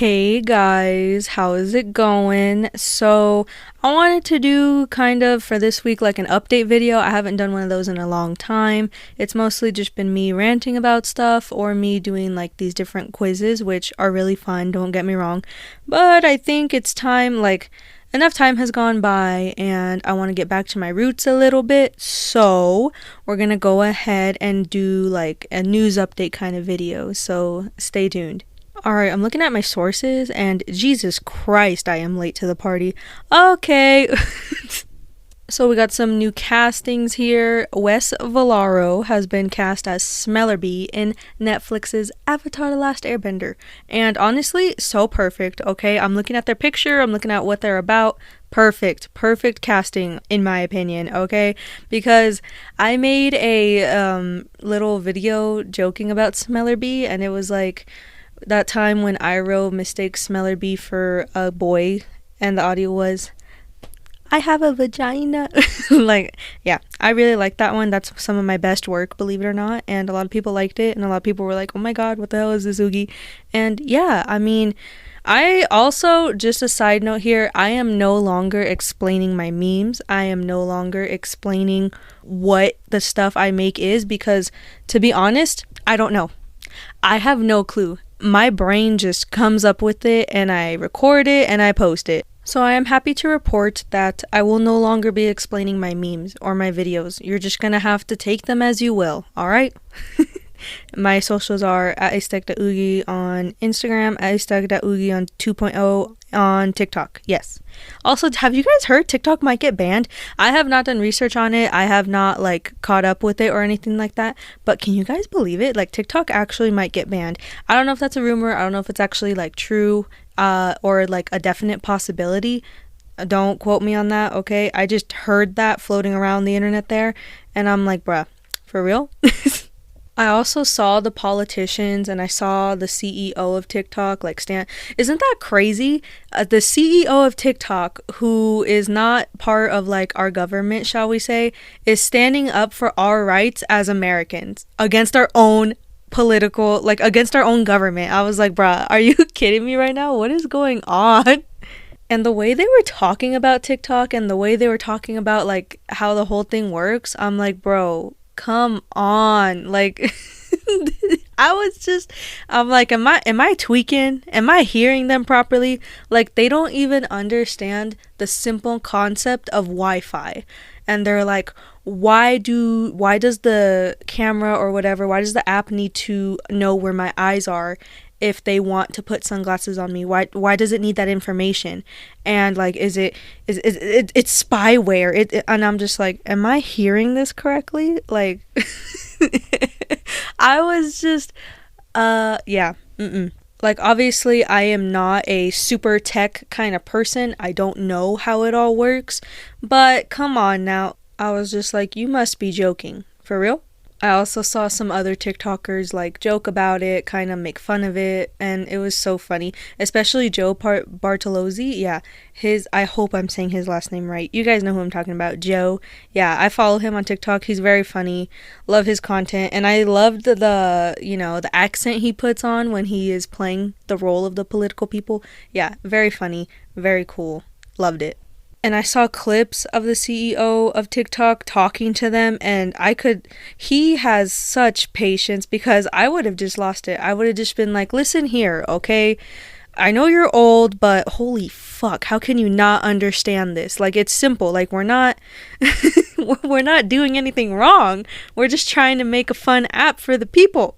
Hey guys, how is it going? So, I wanted to do kind of for this week like an update video. I haven't done one of those in a long time. It's mostly just been me ranting about stuff or me doing like these different quizzes, which are really fun, don't get me wrong. But I think it's time, like, enough time has gone by and I want to get back to my roots a little bit. So, we're gonna go ahead and do like a news update kind of video. So, stay tuned. Alright, I'm looking at my sources and Jesus Christ, I am late to the party. Okay. So we got some new castings here. Wes Villaro has been cast as Smellerbee in Netflix's Avatar: The Last Airbender. And honestly, so perfect, okay? I'm looking at their picture, I'm looking at what they're about. Perfect casting in my opinion, okay? Because I made a little video joking about Smellerbee and it was like that time when Iroh mistakes Smellerbee for a boy and the audio was, I have a vagina. Like, yeah, I really like that one. That's some of my best work, believe it or not. And a lot of people liked it. And a lot of people were like, oh my god, what the hell is this, Oogie? And yeah, I mean, I also, just a side note here, I am no longer explaining my memes. I am no longer explaining what the stuff I make is because, to be honest, I don't know. I have no clue. My brain just comes up with it and I record it and I post it. So I am happy to report that I will no longer be explaining my memes or my videos. You're just gonna have to take them as you will, alright? My socials are at Oogie on Instagram, at Oogie on 2.0 on TikTok. Yes. Also, have you guys heard TikTok might get banned? I have not done research on it. I have not like caught up with it or anything like that. But can you guys believe it? Like TikTok actually might get banned. I don't know if that's a rumor. I don't know if it's actually like true or like a definite possibility. Don't quote me on that, okay? I just heard that floating around the internet there and I'm like, bruh, for real? I also saw the politicians and I saw the CEO of TikTok, like Stan. Isn't that crazy? The CEO of TikTok, who is not part of like our government, shall we say, is standing up for our rights as Americans against our own political, like against our own government. I was like, bruh, are you kidding me right now? What is going on? And the way they were talking about TikTok and the way they were talking about like how the whole thing works, I'm like, bro, come on. Like I'm like, am I tweaking? Am I hearing them properly? Like they don't even understand the simple concept of Wi-Fi. And they're like, why does the camera or whatever, why does the app need to know where my eyes are if they want to put sunglasses on me? Why does it need that information? And like, it's spyware. And I'm just like, am I hearing this correctly? Like I was just yeah. Like obviously I am not a super tech kind of person. I don't know how it all works, but come on now. I was just like, you must be joking. For real? I also saw some other TikTokers like joke about it, kind of make fun of it, and it was so funny. Especially Joe Bartolozzi. Yeah, I hope I'm saying his last name right. You guys know who I'm talking about, Joe. Yeah, I follow him on TikTok. He's very funny. Love his content, and I loved the accent he puts on when he is playing the role of the political people. Yeah, very funny, very cool. Loved it. And I saw clips of the CEO of TikTok talking to them, and he has such patience because I would have just lost it. I would have just been like, listen here, okay? I know you're old, but holy fuck, how can you not understand this? Like, it's simple. Like, we're not doing anything wrong. We're just trying to make a fun app for the people.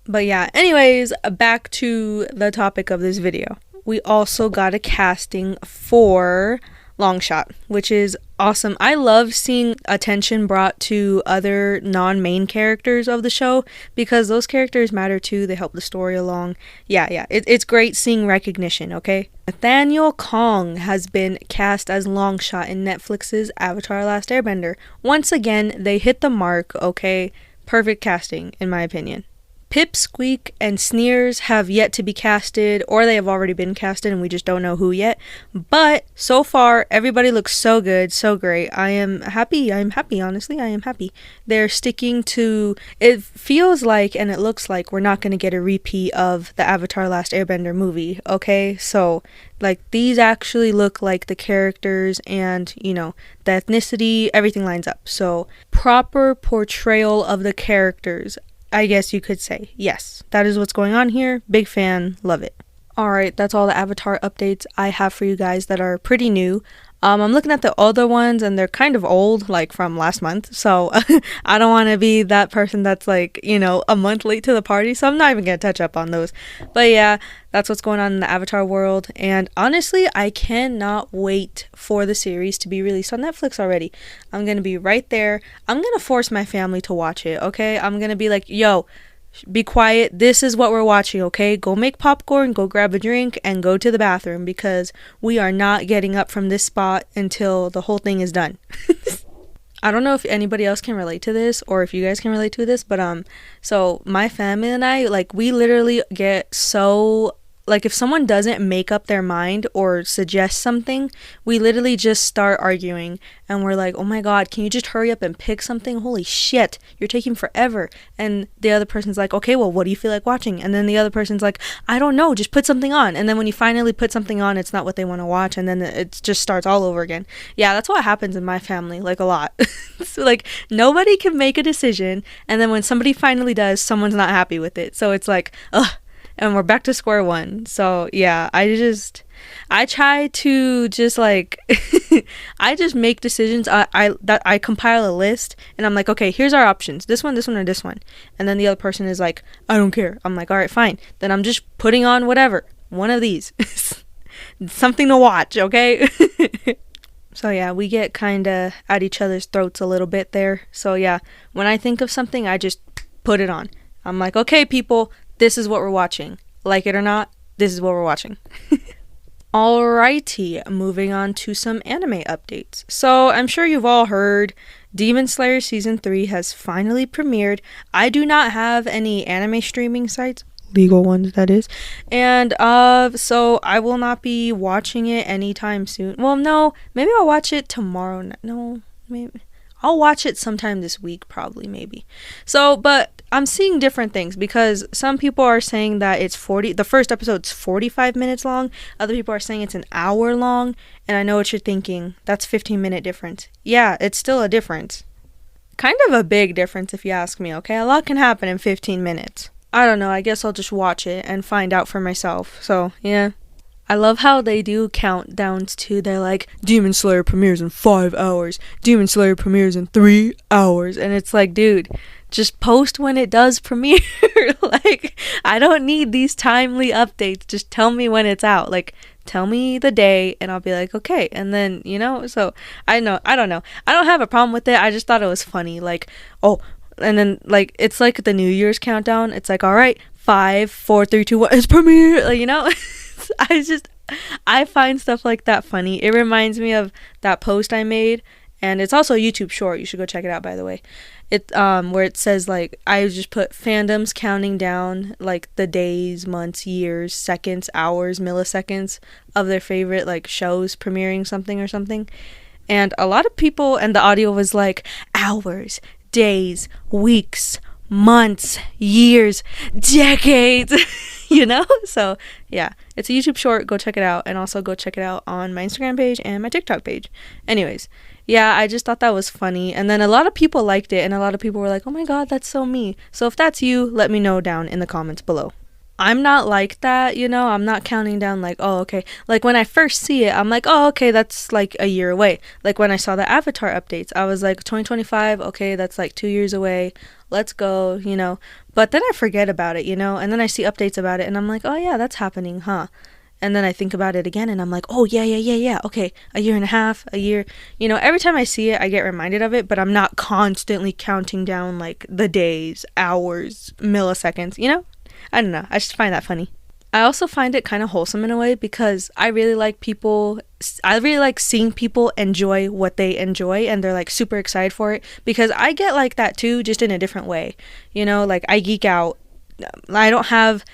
But yeah, anyways, back to the topic of this video. We also got a casting for Longshot, which is awesome. I love seeing attention brought to other non-main characters of the show because those characters matter too. They help the story along. Yeah. It's great seeing recognition, okay? Nathaniel Kong has been cast as Longshot in Netflix's Avatar: Last Airbender. Once again, they hit the mark, okay? Perfect casting, in my opinion. Pip, Squeak, and Sneers have yet to be casted, or they have already been casted and we just don't know who yet. But so far, everybody looks so good, so great. I am happy, honestly, I am happy. They're sticking to, it feels like and it looks like we're not going to get a repeat of the Avatar Last Airbender movie, okay? So, like, these actually look like the characters and, you know, the ethnicity, everything lines up. So, proper portrayal of the characters, I guess you could say. Yes, that is what's going on here. Big fan, love it. Alright, that's all the Avatar updates I have for you guys that are pretty new. I'm looking at the other ones and they're kind of old, like from last month. So I don't want to be that person that's like, you know, a month late to the party. So I'm not even going to touch up on those. But yeah, that's what's going on in the Avatar world. And honestly, I cannot wait for the series to be released on Netflix already. I'm going to be right there. I'm going to force my family to watch it, okay? I'm going to be like, yo, be quiet, this is what we're watching, okay? Go make popcorn, go grab a drink, and go to the bathroom because we are not getting up from this spot until the whole thing is done. I don't know if anybody else can relate to this or if you guys can relate to this, but so my family and I, like, we literally get so, like, if someone doesn't make up their mind or suggest something, we literally just start arguing and we're like, oh my god, can you just hurry up and pick something? Holy shit, you're taking forever. And the other person's like, okay, well, what do you feel like watching? And then the other person's like, I don't know, just put something on. And then when you finally put something on, it's not what they want to watch, and then it just starts all over again. Yeah, that's what happens in my family, like, a lot. So, like, nobody can make a decision, and then when somebody finally does, someone's not happy with it. So it's like, ugh. And we're back to square one. So yeah, I try to just like I just make decisions. I compile a list and I'm like, okay, here's our options, this one, or this one. And then the other person is like, I don't care. I'm like, all right, fine, then I'm just putting on whatever, one of these. Something to watch, okay? So yeah, we get kind of at each other's throats a little bit there. So yeah, when I think of something, I just put it on. I'm like, okay, people, this is what we're watching. Like it or not, this is what we're watching. Alrighty, moving on to some anime updates. So I'm sure you've all heard Demon Slayer Season 3 has finally premiered. I do not have any anime streaming sites, legal ones that is, and so I will not be watching it anytime soon. Well, no, maybe I'll watch it tomorrow. No, maybe I'll watch it sometime this week, probably, maybe. So, but I'm seeing different things because some people are saying that the first episode's 45 minutes long. Other people are saying it's an hour long. And I know what you're thinking. That's 15-minute difference. Yeah, it's still a difference. Kind of a big difference if you ask me, okay? A lot can happen in 15 minutes. I don't know. I guess I'll just watch it and find out for myself. So, yeah. I love how they do countdowns too. They're like, Demon Slayer premieres in 5 hours. Demon Slayer premieres in 3 hours. And it's like, dude, just post when it does premiere. Like, I don't need these timely updates. Just tell me when it's out. Like, tell me the day and I'll be like, okay. And then, you know, so I don't know. I don't have a problem with it. I just thought it was funny. Like, oh, and then, like, it's like the New Year's countdown. It's like, all right, 5, 4, 3, 2, 1, it's premiere. Like, you know? I find stuff like that funny. It reminds me of that post I made, and it's also a YouTube short. You should go check it out, by the way. It where it says, like, I just put fandoms counting down, like, the days, months, years, seconds, hours, milliseconds of their favorite, like, shows premiering something or something. And a lot of people, and the audio was like, hours, days, weeks, months, years, decades. You know? So yeah, it's a YouTube short. Go check it out, and also go check it out on my Instagram page and my TikTok page. Anyways, yeah, I just thought that was funny, and then a lot of people liked it, and a lot of people were like, oh my god, that's so me. So if that's you, let me know down in the comments below. I'm not like that, you know? I'm not counting down like, oh, okay. Like, when I first see it, I'm like, oh, okay, that's like a year away. Like, when I saw the Avatar updates, I was like, 2025, okay, that's like 2 years away. Let's go, you know? But then I forget about it, you know? And then I see updates about it, and I'm like, oh, yeah, that's happening, huh? And then I think about it again, and I'm like, oh, yeah. Okay, a year and a half, a year. You know, every time I see it, I get reminded of it, but I'm not constantly counting down, like, the days, hours, milliseconds, you know? I don't know. I just find that funny. I also find it kind of wholesome in a way because I really like seeing people enjoy what they enjoy, and they're like super excited for it, because I get like that too, just in a different way. You know, like I geek out I don't have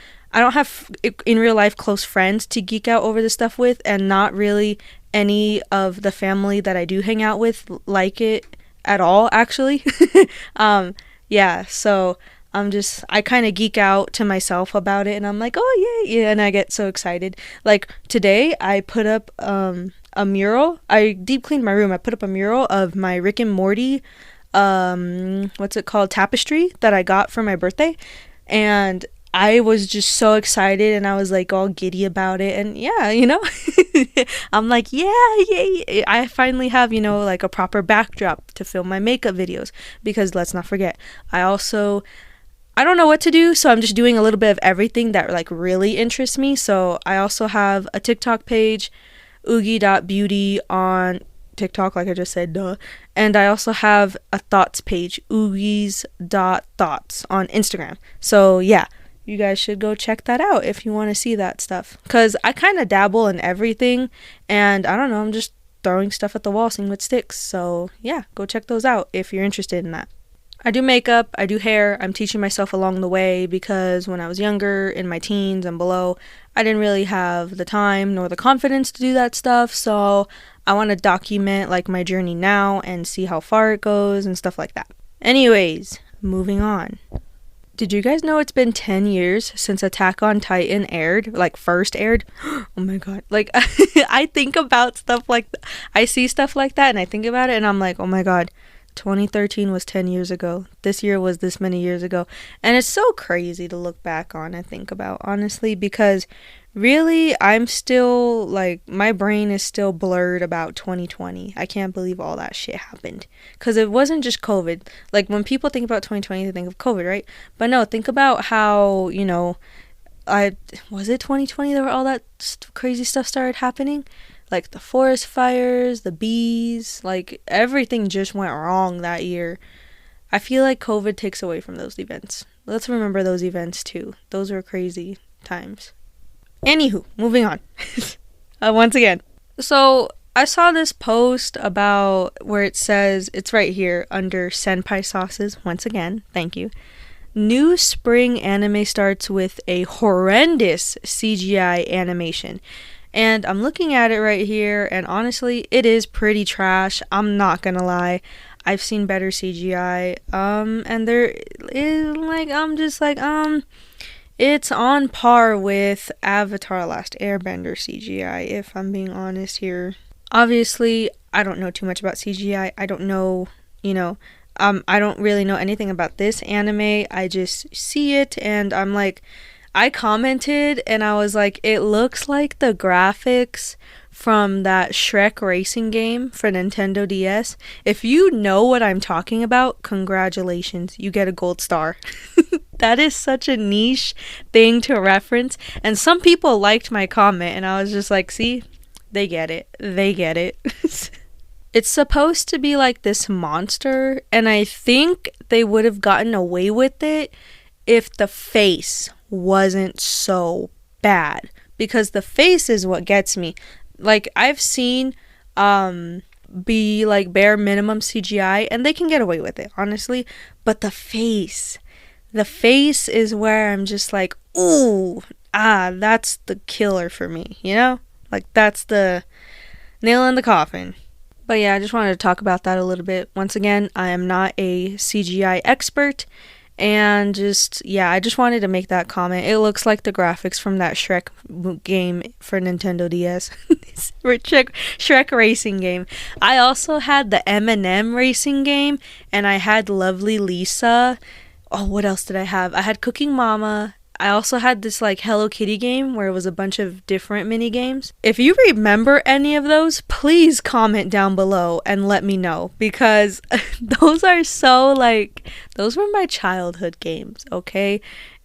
in real life close friends to geek out over this stuff with, and not really any of the family that I do hang out with like it at all, actually. Yeah, so I kind of geek out to myself about it, and I'm like, oh yeah, yeah, and I get so excited. Like today, I put up a mural. I deep cleaned my room. I put up a mural of my Rick and Morty, what's it called, tapestry that I got for my birthday, and I was just so excited, and I was like all giddy about it, and yeah, I'm like, yeah, yeah, I finally have, like a proper backdrop to film my makeup videos, because let's not forget, I don't know what to do, so I'm just doing a little bit of everything that like really interests me. So I also have a TikTok page, oogie.beauty on TikTok, like I just said, duh. And I also have a thoughts page, oogies.thoughts on Instagram. So yeah, you guys should go check that out if you want to see that stuff. Because I kind of dabble in everything, and I don't know, I'm just throwing stuff at the wall, seeing what sticks. So yeah, go check those out if you're interested in that. I do makeup, I do hair. I'm teaching myself along the way, because when I was younger, in my teens and below, I didn't really have the time nor the confidence to do that stuff. So I want to document like my journey now and see how far it goes and stuff like that. Anyways, moving on. Did you guys know it's been 10 years since Attack on Titan aired? Like, first aired? Oh my god. Like, I think about stuff like I see stuff like that and I think about it and I'm like, oh my god. 2013 was 10 years ago. This year was this many years ago. And it's so crazy to look back on and think about, honestly, because really, I'm still, like, my brain is still blurred about 2020. I can't believe all that shit happened. Because it wasn't just COVID. Like, when people think about 2020, they think of COVID, right? But no, think about how, was it 2020 that all that crazy stuff started happening? Like the forest fires, the bees, like everything just went wrong that year. I feel like COVID takes away from those events. Let's remember those events too. Those were crazy times. Anywho, moving on. Once again. So I saw this post about where it says, it's right here under Senpai Sauces. Once again, thank you. New spring anime starts with a horrendous CGI animation. And I'm looking at it right here, and honestly, it is pretty trash. I'm not gonna lie. I've seen better CGI. And there is, like, I'm just like, it's on par with Avatar Last Airbender CGI, if I'm being honest here. Obviously, I don't know too much about CGI. I don't know, I don't really know anything about this anime. I just see it, and I'm like, I commented and I was like, it looks like the graphics from that Shrek racing game for Nintendo DS. If you know what I'm talking about, congratulations, you get a gold star. That is such a niche thing to reference. And some people liked my comment and I was just like, see, they get it. They get it. It's supposed to be like this monster, and I think they would have gotten away with it if the face wasn't so bad, because the face is what gets me. Like, I've seen be like bare minimum CGI and they can get away with it, honestly, but the face is where I'm just like, ooh, that's the killer for me, like that's the nail in the coffin. But yeah, I just wanted to talk about that a little bit. Once again, I am not a CGI expert. And I just wanted to make that comment. It looks like the graphics from that Shrek game for Nintendo DS. Shrek racing game. I also had the M&M racing game, and I had Lovely Lisa. Oh, what else did I have? I had Cooking Mama. I also had this like Hello Kitty game where it was a bunch of different mini games. If you remember any of those, please comment down below and let me know, because those were my childhood games, okay?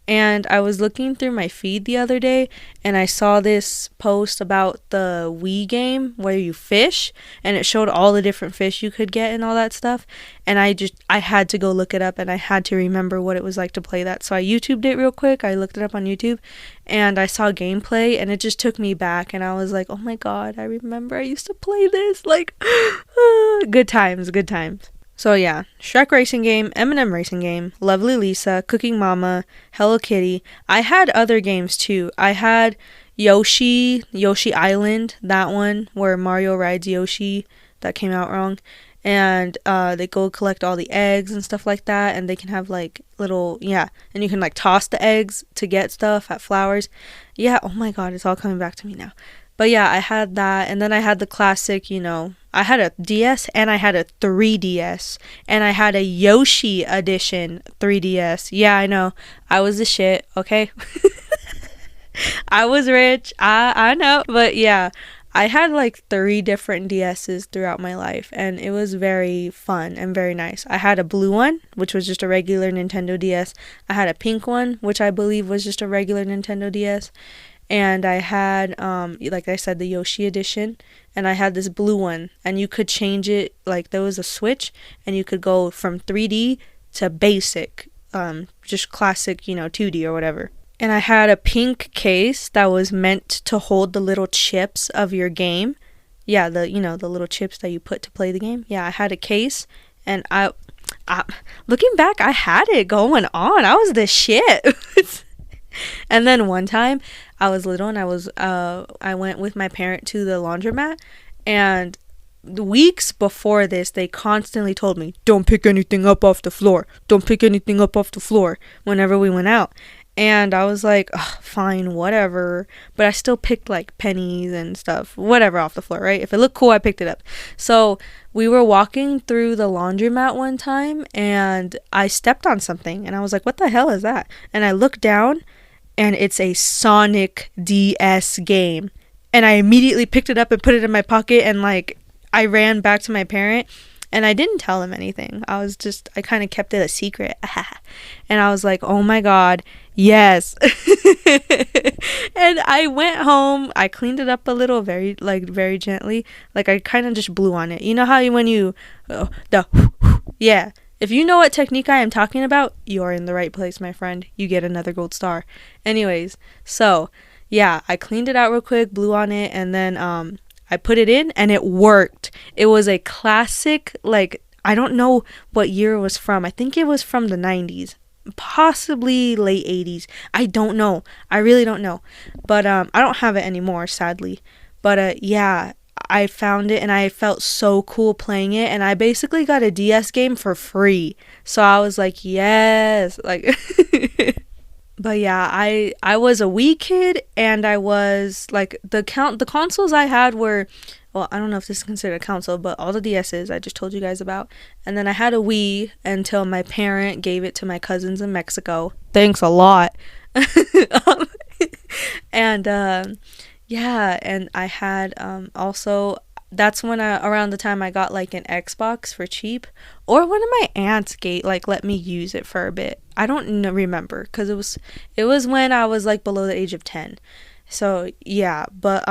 And I was looking through my feed the other day and I saw this post about the Wii game where you fish, and it showed all the different fish you could get and all that stuff. And I had to go look it up, and I had to remember what it was like to play that. So I YouTubed it real quick. I looked it up on YouTube and I saw gameplay, and it just took me back, and I was like, oh my god, I remember I used to play this. Like, good times. So yeah, Shrek racing game, Eminem racing game, Lovely Lisa, Cooking Mama, Hello Kitty. I had other games too. I had Yoshi Island, that one where Mario rides Yoshi. That came out wrong. And they go collect all the eggs and stuff like that, and they can have like little, yeah, and you can like toss the eggs to get stuff at flowers. Yeah, oh my god, it's all coming back to me now. But yeah, I had that, and then I had the classic, I had a DS and I had a 3DS, and I had a Yoshi edition 3DS. Yeah, I know, I was the shit, okay? I was rich, I know, but yeah, I had like 3 different DSs throughout my life, and it was very fun and very nice. I had a blue one, which was just a regular Nintendo DS. I had a pink one, which I believe was just a regular Nintendo DS. And I had, like I said, the Yoshi edition. And I had this blue one, and you could change it, like there was a switch, and you could go from 3D to basic, just classic, 2D or whatever. And I had a pink case that was meant to hold the little chips of your game. Yeah, the little chips that you put to play the game. Yeah, I had a case, and I looking back, I had it going on. I was the shit. And then one time, I was little, and I went with my parent to the laundromat, and weeks before this, they constantly told me, "Don't pick anything up off the floor. Don't pick anything up off the floor." Whenever we went out. And I was like, fine, whatever. But I still picked like pennies and stuff, whatever, off the floor, right? If it looked cool, I picked it up. So we were walking through the laundromat one time, and I stepped on something, and I was like, what the hell is that? And I looked down, and it's a Sonic DS game. And I immediately picked it up and put it in my pocket, and like I ran back to my parent. And I didn't tell him anything. I kind of kept it a secret. And I was like, oh my god, yes. And I went home. I cleaned it up a little, very gently. Like I kind of just blew on it. You know how yeah. If you know what technique I am talking about, you're in the right place, my friend. You get another gold star. Anyways, so yeah, I cleaned it out real quick, blew on it, and then I put it in, and it worked. It was a classic, like, I don't know what year it was from. I think it was from the 90s, possibly late 80s. I don't know. I really don't know. But I don't have it anymore, sadly. But yeah, I found it, and I felt so cool playing it, and I basically got a DS game for free. So I was like, yes, like... But yeah, I was a Wii kid, and I was like the consoles I had were, well, I don't know if this is considered a console, but all the DSs I just told you guys about. And then I had a Wii until my parent gave it to my cousins in Mexico. Thanks a lot. And yeah, and I had also, that's when around the time I got like an Xbox for cheap, or one of my aunts let me use it for a bit. I don't remember, because it was when I was like below the age of 10. So yeah, but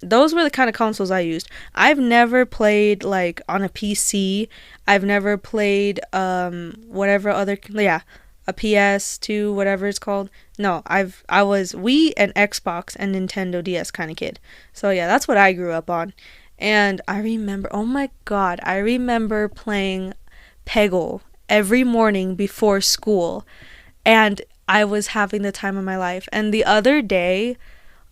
those were the kind of consoles I used. I've never played like on a PC. I've never played whatever other, yeah, a PS2, whatever it's called. No, I was Wii and Xbox and Nintendo DS kind of kid. So yeah, that's what I grew up on. And I remember, oh my god, I remember playing Peggle every morning before school, and I was having the time of my life. And the other day,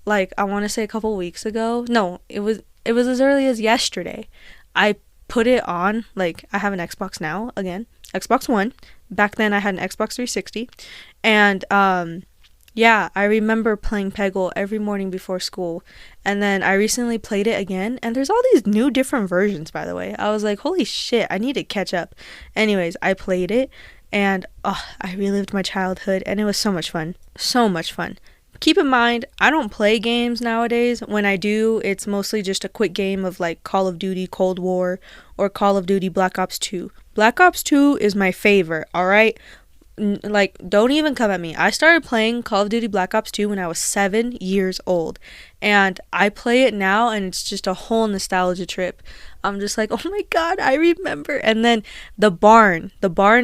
like I want to say a couple weeks ago, no, it was as early as yesterday, I put it on. Like, I have an Xbox now, again, Xbox One. Back then I had an Xbox 360, and yeah, I remember playing Peggle every morning before school. And then I recently played it again, and there's all these new different versions, by the way. I was like, holy shit, I need to catch up. Anyways, I played it, and I relived my childhood, and it was so much fun. So much fun. Keep in mind, I don't play games nowadays. When I do, it's mostly just a quick game of like Call of Duty Cold War or Call of Duty Black Ops 2. Black Ops 2 is my favorite, alright? Like, don't even come at me. I started playing Call of Duty Black Ops 2 when I was 7 years old, and I play it now, and it's just a whole nostalgia trip. I'm just like, oh my god, I remember. And then the barn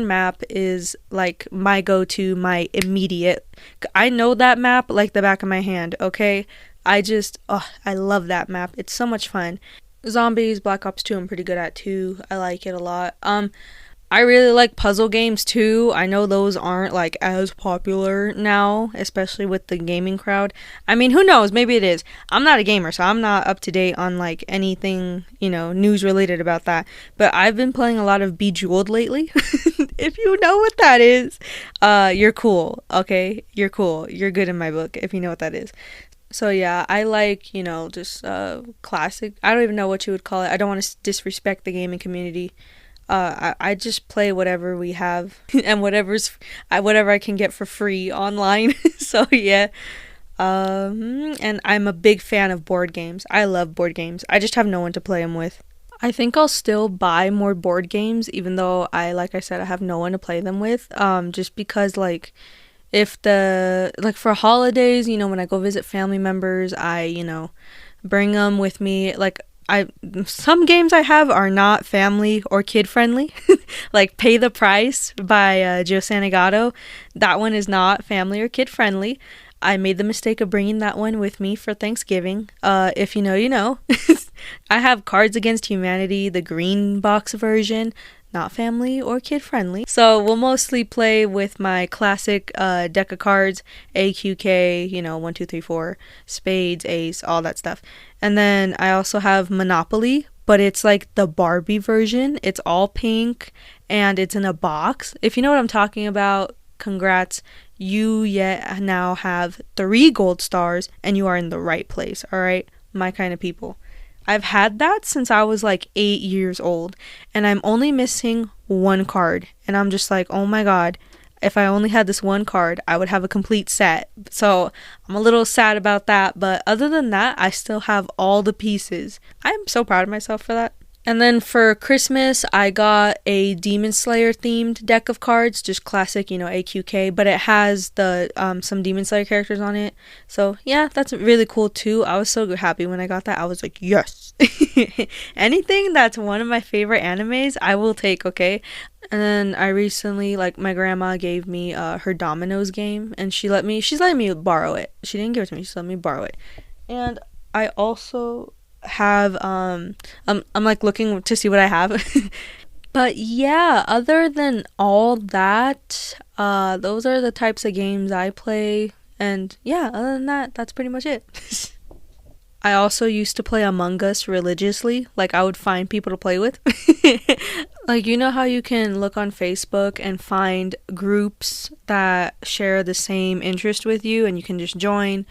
map is like my go-to, my immediate. I know that map like the back of my hand, okay? I love that map. It's so much fun. Zombies, Black Ops 2, I'm pretty good at too. I like it a lot. I really like puzzle games too. I know those aren't like as popular now, especially with the gaming crowd. I mean, who knows? Maybe it is. I'm not a gamer, so I'm not up to date on like anything, news related about that. But I've been playing a lot of Bejeweled lately. If you know what that is, you're cool, okay? You're cool. You're good in my book if you know what that is. So yeah, I like, just classic. I don't even know what you would call it. I don't want to disrespect the gaming community. I just play whatever we have and whatever I can get for free online. So yeah. And I'm a big fan of board games. I love board games. I just have no one to play them with. I think I'll still buy more board games, even though like I said, I have no one to play them with. Just because like if for holidays, when I go visit family members, I bring them with me. Like I some games I have are not family or kid friendly. Like Pay the Price by Joe Santagato. That one is not family or kid friendly. I made the mistake of bringing that one with me for Thanksgiving. If you know, you know. I have Cards Against Humanity, the green box version, not family or kid friendly. So we'll mostly play with my classic deck of cards, AQK, 1, 2, 3, 4, spades, ace, all that stuff. And then I also have Monopoly, but it's like the Barbie version. It's all pink and it's in a box. If you know what I'm talking about, congrats. You yet now have 3 gold stars and you are in the right place, all right? My kind of people. I've had that since I was like 8 years old and I'm only missing 1 card. And I'm just like, oh my god, if I only had this 1 card, I would have a complete set. So I'm a little sad about that. But other than that, I still have all the pieces. I'm so proud of myself for that. And then for Christmas, I got a Demon Slayer themed deck of cards, just classic, AQK, but it has the some Demon Slayer characters on it. So yeah, that's really cool too. I was so happy when I got that. I was like, yes. Anything that's one of my favorite animes, I will take, okay? And then I recently, like, my grandma gave me her Dominoes game, and she's letting me borrow it. She didn't give it to me, she let me borrow it. And I also have I'm like looking to see what I have. But yeah, other than all that, those are the types of games I play. And yeah, other than that, that's pretty much it. I also used to play Among Us religiously. Like, I would find people to play with. Like, you know how you can look on Facebook and find groups that share the same interest with you and you can just join?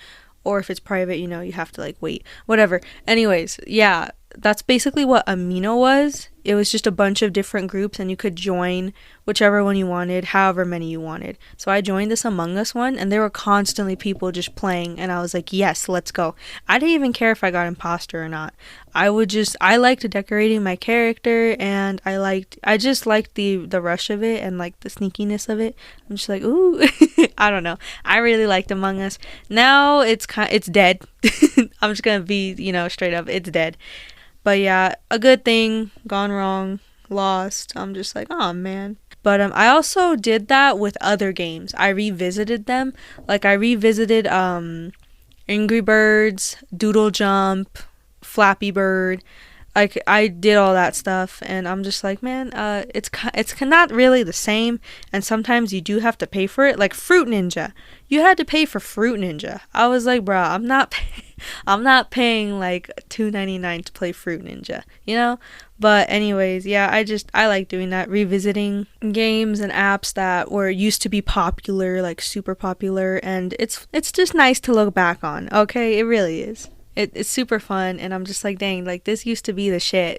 Or if it's private, you have to like wait. Whatever. Anyways, yeah, that's basically what Amino was. It was just a bunch of different groups and you could join whichever one you wanted, however many you wanted. So I joined this Among Us one and there were constantly people just playing and I was like, yes, let's go. I didn't even care if I got imposter or not. I liked decorating my character and I just liked the rush of it and like the sneakiness of it. I'm just like, ooh. I don't know. I really liked Among Us. Now it's dead. I'm just gonna be, straight up, it's dead. But yeah, a good thing gone wrong, lost. I'm just like, oh man. But I also did that with other games. I revisited them. Like I revisited Angry Birds, Doodle Jump, Flappy Bird. Like I did all that stuff and I'm just like, man, it's not really the same, and sometimes you do have to pay for it. Like Fruit Ninja, you had to pay for Fruit Ninja. I was like, bro, I'm not paying like $2.99 to play Fruit Ninja, But anyways, yeah, I like doing that, revisiting games and apps that were used to be popular, like super popular, and it's just nice to look back on. Okay, it really is. It's super fun, and I'm just like, dang, like this used to be the shit,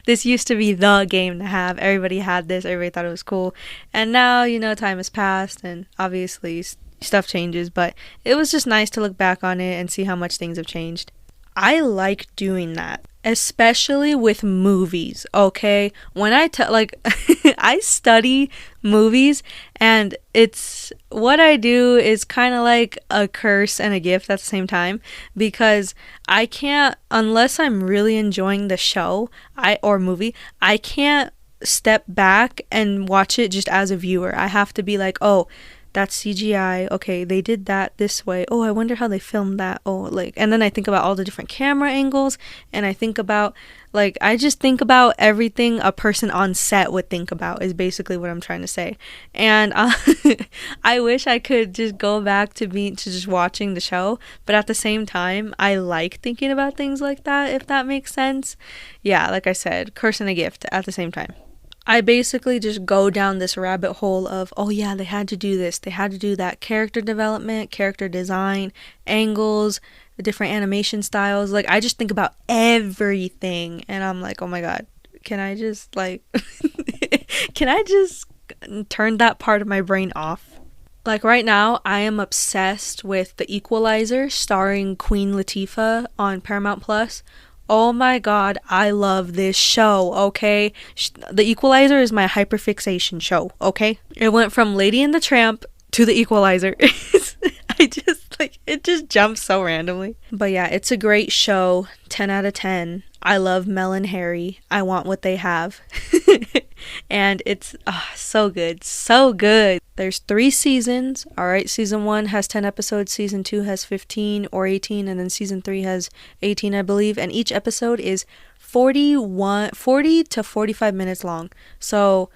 This used to be the game to have. Everybody had this, everybody thought it was cool, and now, time has passed, and obviously stuff changes, but it was just nice to look back on it and see how much things have changed. I like doing that, especially with movies, okay? When I I study movies, and it's what I do is kind of like a curse and a gift at the same time, because I can't, unless I'm really enjoying the show or movie, I can't step back and watch it just as a viewer. I have to be like, oh, that's CGI. Okay, they did that this way. Oh, I wonder how they filmed that. Oh, like, and then I think about all the different camera angles, and I think about, like, I just think about everything a person on set would think about, is basically what I'm trying to say. And I wish I could just go back to just watching the show, but at the same time, I like thinking about things like that, if that makes sense. Yeah, like I said, curse and a gift at the same time. I basically just go down this rabbit hole of, oh yeah, they had to do this, they had to do that, character development, character design, angles, the different animation styles. Like, I just think about everything, and I'm like, oh my god, can I just, like, can I just turn that part of my brain off? Like, right now, I am obsessed with The Equalizer starring Queen Latifah on Paramount Plus. Oh my god, I love this show, okay? The Equalizer is my hyperfixation show, okay? It went from Lady and the Tramp to The Equalizer. I just, like, it just jumps so randomly. But yeah, it's a great show. 10 out of 10. I love Mel and Harry. I want what they have. And it's so good. So good. There's 3 seasons. Alright, season 1 has 10 episodes. Season 2 has 15 or 18. And then season 3 has 18, I believe. And each episode is 40 to 45 minutes long. So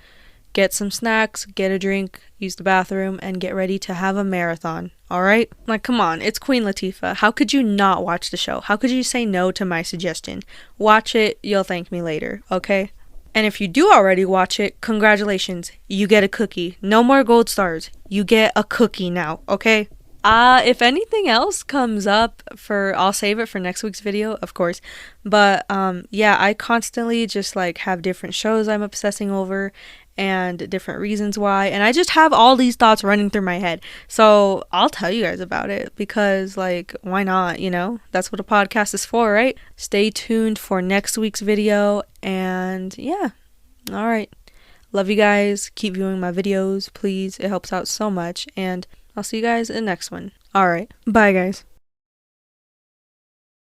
get some snacks, get a drink, use the bathroom, and get ready to have a marathon. Alright? Like, come on, it's Queen Latifah. How could you not watch the show? How could you say no to my suggestion? Watch it, you'll thank me later, okay? And if you do already watch it, congratulations, you get a cookie. No more gold stars. You get a cookie now, okay? If anything else comes up I'll save it for next week's video, of course. But, yeah, I constantly just, like, have different shows I'm obsessing over and different reasons why. And I just have all these thoughts running through my head. So I'll tell you guys about it because, like, why not, you know? That's what a podcast is for, right? Stay tuned for next week's video. And, yeah. All right. Love you guys. Keep viewing my videos, please. It helps out so much. And I'll see you guys in the next one. All right. Bye, guys.